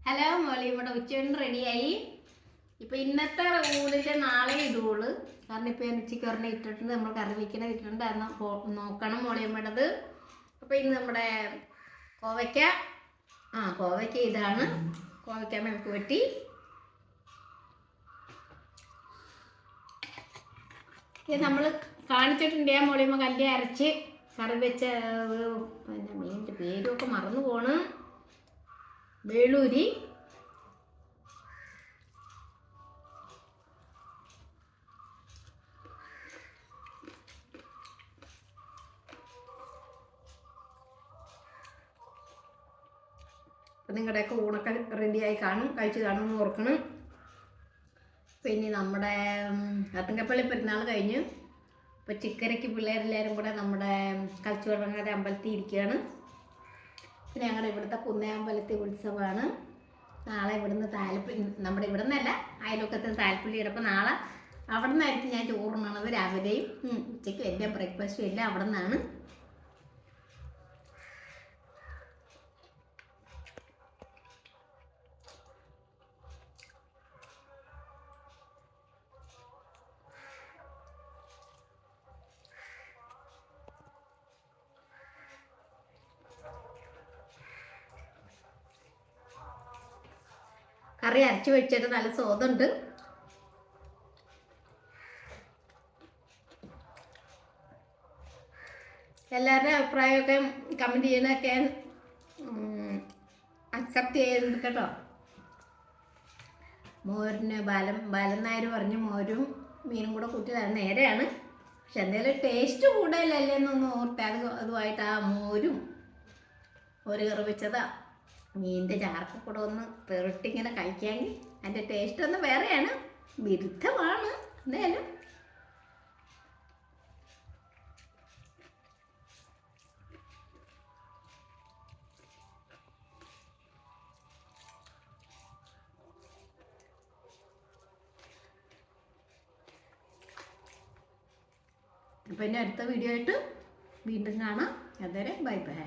Hello മോളി, ഇവിടെ ഉച്ചയൂണ് റെഡിയായി. ഇപ്പം ഇന്നത്തെ ഊണിൻ്റെ നാളെ ഇടുള്ളൂ. കാരണം ഇപ്പം ഞാൻ ഉച്ചയ്ക്ക് ഒരെണ്ണം ഇട്ടിട്ടുണ്ട്, നമ്മൾ കറി വയ്ക്കണത് ഇട്ടിട്ടുണ്ട്. അന്ന് നോക്കണം മോളിയമ്മേടത്. അപ്പം ഇന്ന് നമ്മുടെ കോവയ്ക്ക കോവയ്ക്ക ഇതാണ്. കോവയ്ക്ക മെഴുക്ക് വെട്ടി. ഇത് നമ്മൾ കാണിച്ചിട്ടുണ്ട്. ആ മോളിയമ്മ കല്ല് അരച്ച് കറി വെച്ച പിന്നെ മീനിൻ്റെ പേരുമൊക്കെ മറന്നു പോണ്. വേളൂരി, അപ്പം നിങ്ങളുടെയൊക്കെ ഊണൊക്കെ റെഡിയായി കാണും, കഴിച്ച് കാണുമെന്ന് ഓർക്കണം. പിന്നെ നമ്മുടെ അത്തങ്കപ്പള്ളി പെരുന്നാൾ കഴിഞ്ഞ് ഇപ്പോൾ ചിക്കരയ്ക്ക് പിള്ളേരെല്ലാവരും കൂടെ നമ്മുടെ കളിച്ചുവടങ്ങാതെ അമ്പലത്തിൽ ഇരിക്കുകയാണ്. പിന്നെ ഞങ്ങളുടെ ഇവിടുത്തെ കുന്നയമ്പലത്തിൽ ഉത്സവമാണ്. നാളെ ഇവിടുന്ന് നമ്മുടെ ഇവിടെ നിന്നല്ല, അയൽവക്കത്തിന് താല്പര്യം. അപ്പോൾ നാളെ അവിടെ നിന്നായിരിക്കും ഞാൻ ചോറുണ്ണണത്. രാവിലെയും ഉച്ചയ്ക്കും എല്ലാം ബ്രേക്ക്ഫാസ്റ്റും എല്ലാം അവിടെ നിന്നാണ്. കറി അരച്ച് വെച്ചിട്ട് നല്ല സ്വാദുണ്ട്. എല്ലാവരുടെ അഭിപ്രായമൊക്കെ കമൻറ്റ് ചെയ്യണതൊക്കെ അക്സെപ്റ്റ് ചെയ്യുന്നുണ്ട് കേട്ടോ. മോരിന് ബാലൻ നായർ പറഞ്ഞ് മോരും മീനും കൂടെ കൂട്ടിയതാണ്, നേരെയാണ്. പക്ഷെ എന്തെങ്കിലും ടേസ്റ്റ് കൂടുതലല്ലേ എന്നൊന്ന് ഓർത്ത് അതുമായിട്ട് ആ മോര് കറി വെച്ചതാ മീനിൻ്റെ ചാർക്ക് കൂടെ ഒന്ന് പെരട്ടിങ്ങനെ കഴിക്കാമെങ്കിൽ അതിൻ്റെ ടേസ്റ്റ് ഒന്ന് വേറെയാണ്, വിരുദ്ധമാണ്. എന്തായാലും അപ്പം ഇനി അടുത്ത വീഡിയോ ആയിട്ട് വീണ്ടും കാണാം. അതുവരെ ബൈ ബൈ.